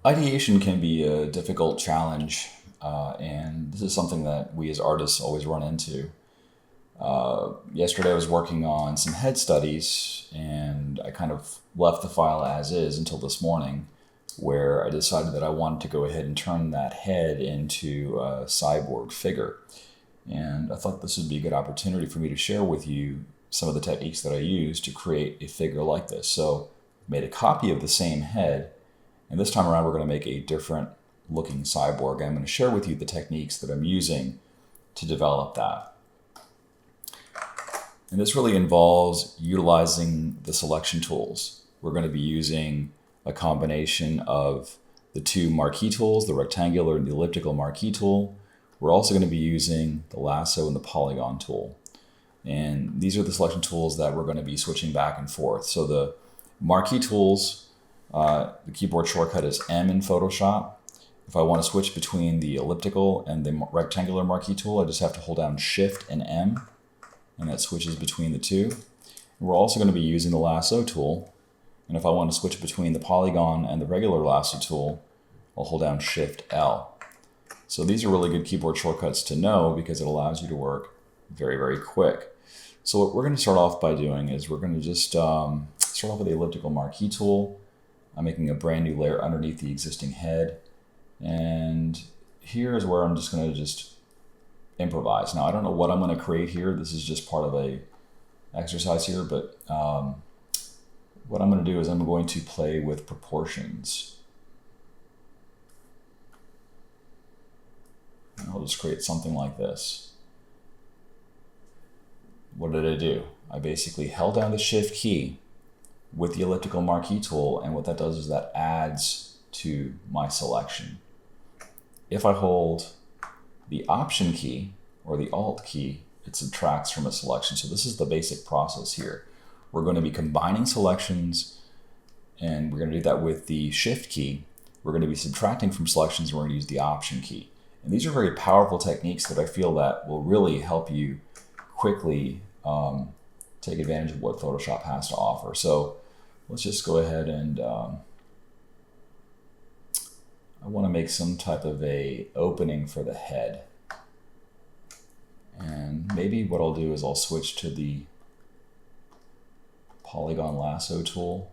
Ideation can be a difficult challenge, and this is something that we as artists always run into. Yesterday I was working on some head studies, and I kind of left the file as is until this morning, where I decided that I wanted to go ahead and turn that head into a cyborg figure. And I thought this would be a good opportunity for me to share with you some of the techniques that I use to create a figure like this. So I made a copy of the same head, and this time around we're going to make a different looking cyborg. I'm going to share with you the techniques that I'm using to develop that. And this really involves utilizing the selection tools. We're going to be using a combination of the two marquee tools, the rectangular and the elliptical marquee tool. We're also going to be using the lasso and the polygon tool. And these are the selection tools that we're going to be switching back and forth. So the marquee tools, the keyboard shortcut is M in Photoshop. If I want to switch between the elliptical and the rectangular marquee tool, I just have to hold down Shift and M, and that switches between the two. And we're also going to be using the lasso tool, and if I want to switch between the polygon and the regular lasso tool, I'll hold down Shift L. So these are really good keyboard shortcuts to know because it allows you to work very, very quick. So what we're going to start off by doing is we're going to just start off with the elliptical marquee tool. I'm making a brand new layer underneath the existing head. And here is where I'm just going to improvise. Now, I don't know what I'm going to create here. This is just part of a exercise here, but what I'm going to do is I'm going to play with proportions. And I'll just create something like this. What did I do? I basically held down the Shift key with the elliptical marquee tool, and what that does is that adds to my selection. If I hold the Option key or the Alt key, it subtracts from a selection. So this is the basic process here. We're going to be combining selections, and we're going to do that with the Shift key. We're going to be subtracting from selections, and we're going to use the Option key. And these are very powerful techniques that I feel that will really help you quickly take advantage of what Photoshop has to offer. So let's just go ahead and I want to make some type of a opening for the head. And maybe what I'll do is I'll switch to the polygon lasso tool.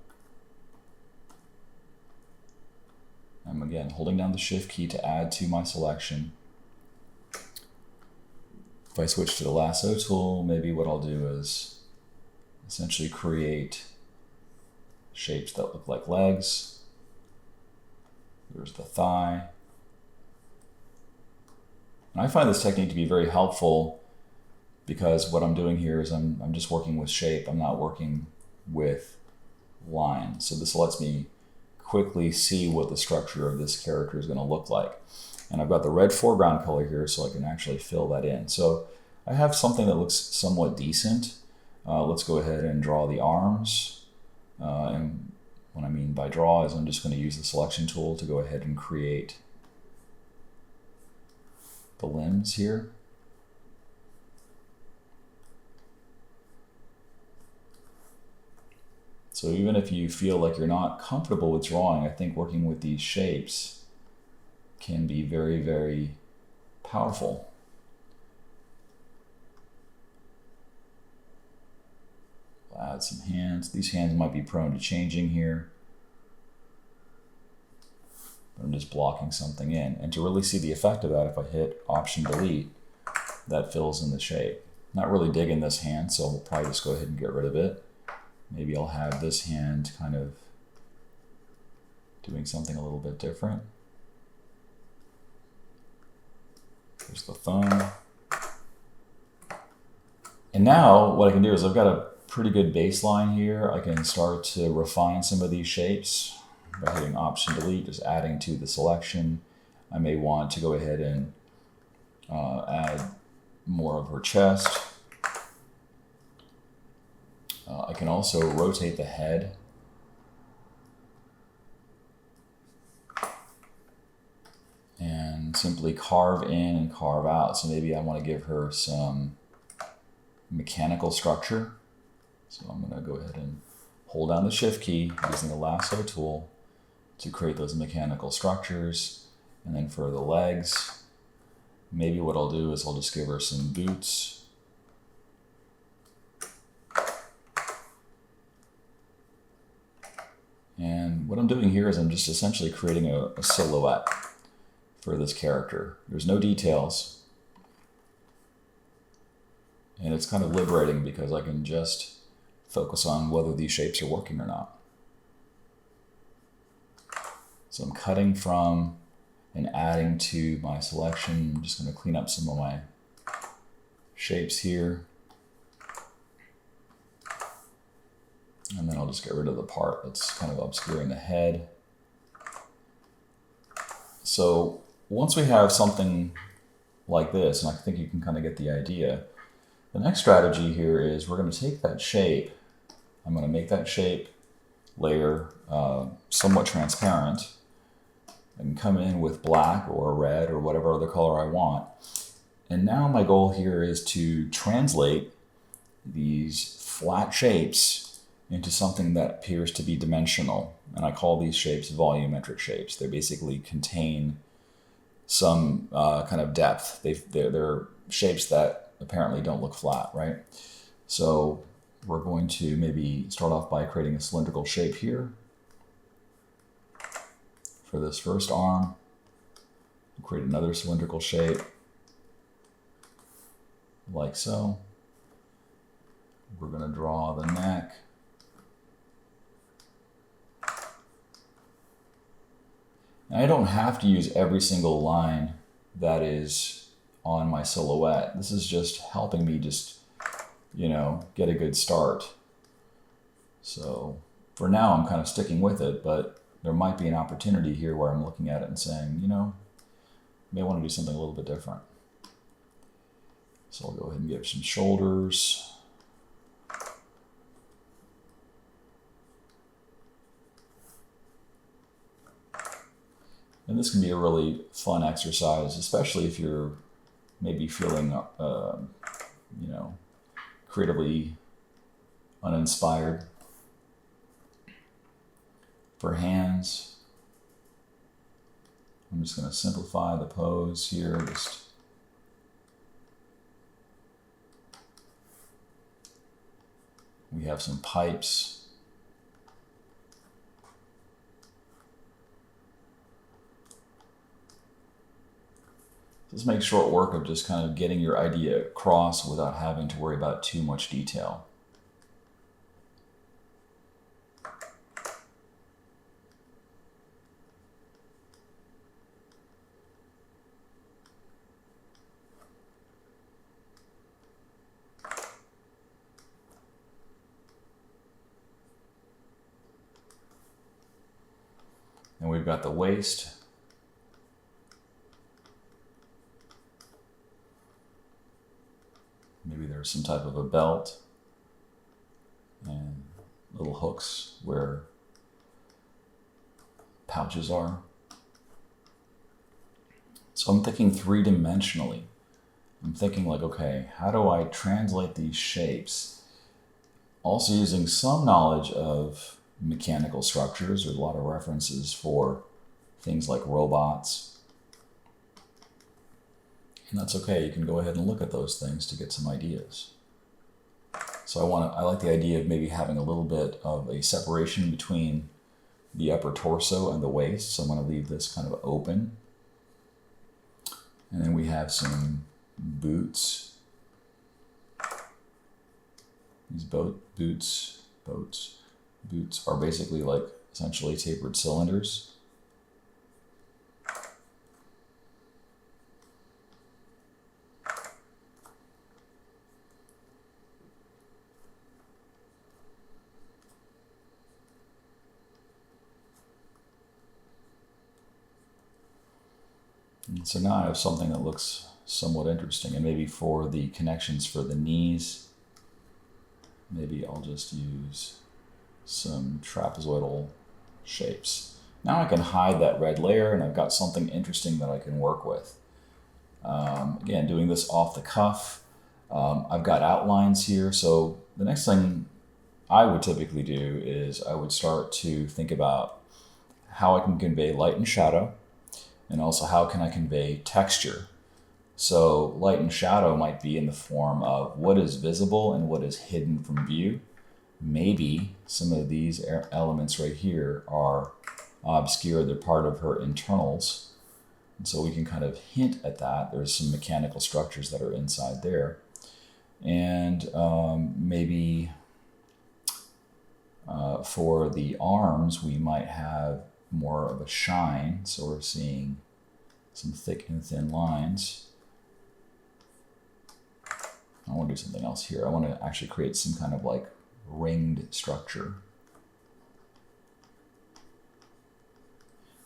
I'm again holding down the Shift key to add to my selection. If I switch to the lasso tool, maybe what I'll do is essentially create shapes that look like legs. There's the thigh. And I find this technique to be very helpful because what I'm doing here is I'm just working with shape. I'm not working with line. So this lets me quickly see what the structure of this character is going to look like. And I've got the red foreground color here so I can actually fill that in. So I have something that looks somewhat decent. Let's go ahead and draw the arms. And what I mean by draw is I'm just going to use the selection tool to go ahead and create the limbs here. So even if you feel like you're not comfortable with drawing, I think working with these shapes can be very, very powerful. I'll add some hands. These hands might be prone to changing here. I'm just blocking something in. And to really see the effect of that, if I hit Option Delete, that fills in the shape. Not really digging this hand, so we'll probably just go ahead and get rid of it. Maybe I'll have this hand kind of doing something a little bit different. There's the thumb. And now what I can do is I've got a pretty good baseline here. I can start to refine some of these shapes by hitting Option Delete, just adding to the selection. I may want to go ahead and add more of her chest. I can also rotate the head. And simply carve in and carve out. So maybe I want to give her some mechanical structure. So I'm going to go ahead and hold down the Shift key using the lasso tool to create those mechanical structures. And then for the legs, maybe what I'll do is I'll just give her some boots. And what I'm doing here is I'm just essentially creating a silhouette for this character. There's no details. And it's kind of liberating because I can just focus on whether these shapes are working or not. So I'm cutting from and adding to my selection. I'm just going to clean up some of my shapes here. And then I'll just get rid of the part that's kind of obscuring the head. So once we have something like this, and I think you can kind of get the idea, the next strategy here is we're going to take that shape. I'm going to make that shape layer somewhat transparent. I can come in with black or red or whatever other color I want. And now my goal here is to translate these flat shapes into something that appears to be dimensional. And I call these shapes volumetric shapes. They basically contain some kind of depth. They're shapes that apparently don't look flat, right? So we're going to maybe start off by creating a cylindrical shape here. For this first arm, we'll create another cylindrical shape, like so. We're going to draw the neck. And I don't have to use every single line that is on my silhouette. This is just helping me just, get a good start. So for now, I'm kind of sticking with it, but there might be an opportunity here where I'm looking at it and saying, may want to do something a little bit different. So I'll go ahead and give some shoulders. And this can be a really fun exercise, especially if you're maybe feeling, creatively uninspired. For hands, I'm just going to simplify the pose here. We have some pipes. Just make short work of just kind of getting your idea across without having to worry about too much detail. And we've got the waist. Maybe there's some type of a belt and little hooks where pouches are. So I'm thinking three-dimensionally. I'm thinking like, okay, how do I translate these shapes? Also using some knowledge of mechanical structures. There's a lot of references for things like robots. And that's okay, you can go ahead and look at those things to get some ideas. So I like the idea of maybe having a little bit of a separation between the upper torso and the waist. So I'm going to leave this kind of open. And then we have some boots. These boots are basically like essentially tapered cylinders. And so now I have something that looks somewhat interesting, and maybe for the connections for the knees, maybe I'll just use some trapezoidal shapes. Now I can hide that red layer and I've got something interesting that I can work with. Again, doing this off the cuff. I've got outlines here, so the next thing I would typically do is I would start to think about how I can convey light and shadow, and also how can I convey texture. So light and shadow might be in the form of what is visible and what is hidden from view. Maybe some of these elements right here are obscure, they're part of her internals. And so we can kind of hint at that. There's some mechanical structures that are inside there. And maybe for the arms, we might have more of a shine. So we're seeing some thick and thin lines. I want to do something else here. I want to actually create some kind of like ringed structure.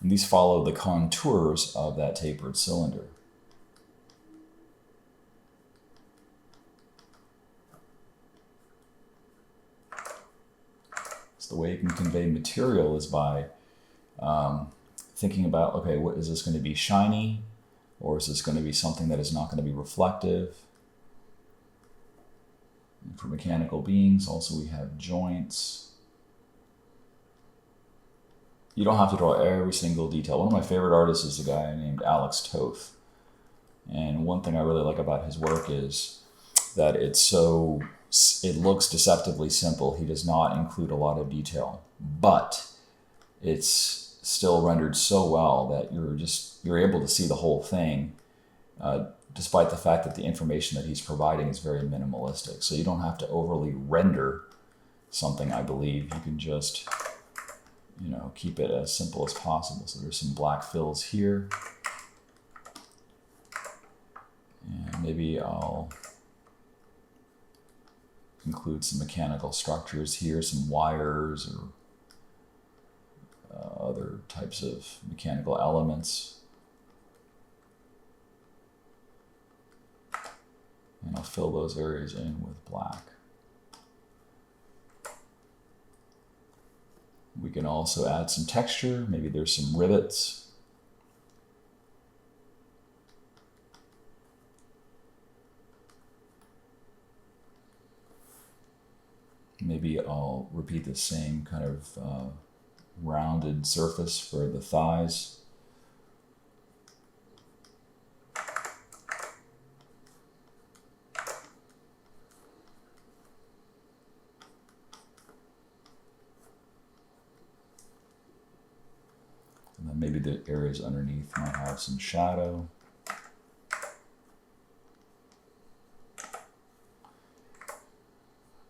And these follow the contours of that tapered cylinder. So the way you can convey material is by thinking about, okay, what is this going to be shiny, or is this going to be something that is not going to be reflective? And for mechanical beings, also we have joints. You don't have to draw every single detail. One of my favorite artists is a guy named Alex Toth. And one thing I really like about his work is that it looks deceptively simple. He does not include a lot of detail, but it's still rendered so well that you're able to see the whole thing, despite the fact that the information that he's providing is very minimalistic. So you don't have to overly render something, I believe. You can just, keep it as simple as possible. So there's some black fills here. And maybe I'll include some mechanical structures here, some wires or other types of mechanical elements. And I'll fill those areas in with black. We can also add some texture. Maybe there's some rivets. Maybe I'll repeat the same kind of rounded surface for the thighs. And then maybe the areas underneath might have some shadow.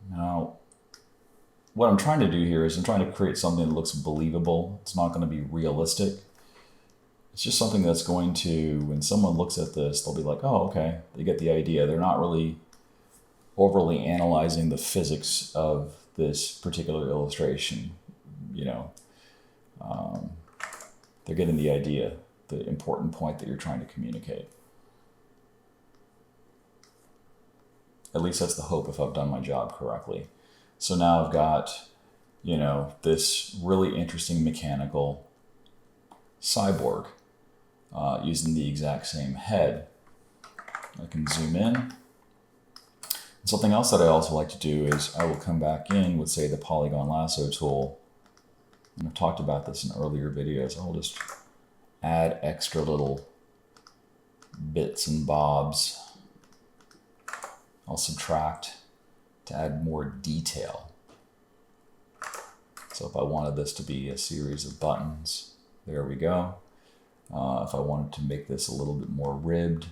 Now, what I'm trying to do here is I'm trying to create something that looks believable. It's not going to be realistic. It's just something that's going to, when someone looks at this, they'll be like, oh, okay, they get the idea. They're not really overly analyzing the physics of this particular illustration. They're getting the idea, the important point that you're trying to communicate. At least that's the hope if I've done my job correctly. So now I've got, this really interesting mechanical cyborg using the exact same head. I can zoom in. And something else that I also like to do is I will come back in with, say, the polygon lasso tool. And I've talked about this in earlier videos. I'll just add extra little bits and bobs. I'll subtract to add more detail. So if I wanted this to be a series of buttons, there we go. If I wanted to make this a little bit more ribbed,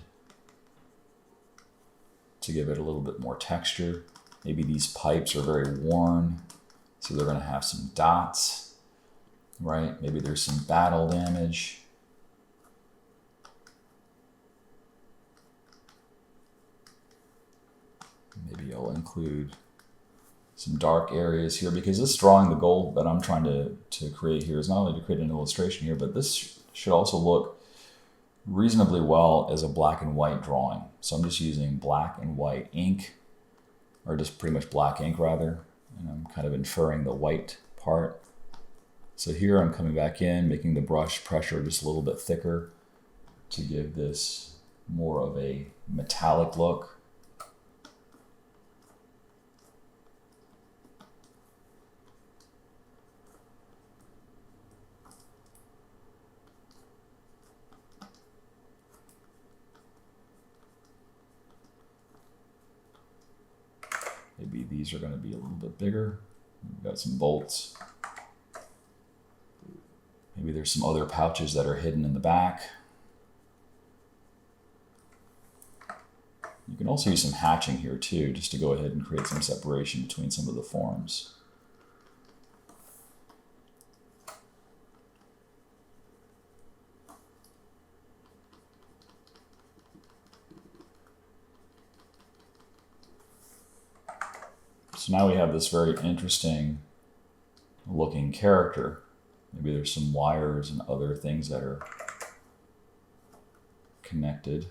to give it a little bit more texture, maybe these pipes are very worn, so they're going to have some dots, right? Maybe there's some battle damage. Maybe I'll include some dark areas here, because this drawing, the goal that I'm trying to create here is not only to create an illustration here, but this should also look reasonably well as a black and white drawing. So I'm just using black and white ink, or just pretty much black ink rather, and I'm kind of inferring the white part. So here I'm coming back in, making the brush pressure just a little bit thicker to give this more of a metallic look. Maybe these are going to be a little bit bigger. We've got some bolts. Maybe there's some other pouches that are hidden in the back. You can also use some hatching here too, just to go ahead and create some separation between some of the forms. So now we have this very interesting looking character. Maybe there's some wires and other things that are connected.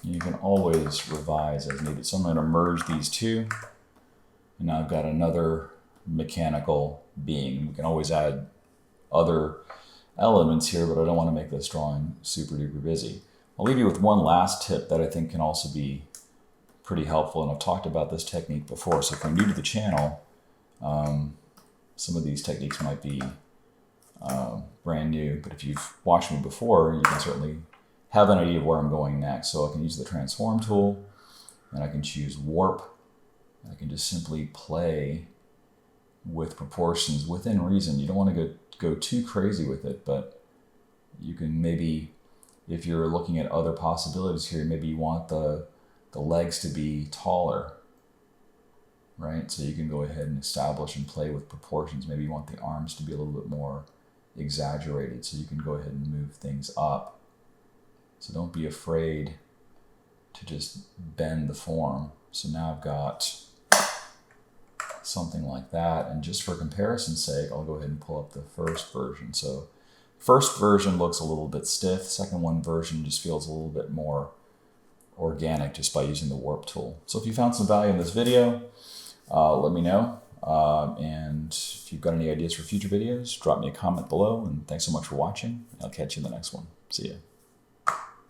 You can always revise as needed. So I'm going to merge these two. And now I've got another mechanical being. We can always add other elements here, but I don't want to make this drawing super duper busy. I'll leave you with one last tip that I think can also be pretty helpful. And I've talked about this technique before. So if you're new to the channel, some of these techniques might be brand new. But if you've watched me before, you can certainly have an idea of where I'm going next. So I can use the transform tool, and I can choose warp. I can just simply play with proportions within reason. You don't want to go too crazy with it, but you can maybe, if you're looking at other possibilities here, maybe you want the legs to be taller, right? So you can go ahead and establish and play with proportions. Maybe you want the arms to be a little bit more exaggerated, so you can go ahead and move things up. So don't be afraid to just bend the form. So now I've got something like that, and just for comparison's sake, I'll go ahead and pull up the first version. So first version looks a little bit stiff. Second version just feels a little bit more organic just by using the warp tool. So if you found some value in this video, let me know. And if you've got any ideas for future videos, drop me a comment below. And thanks so much for watching. I'll catch you in the next one. See ya.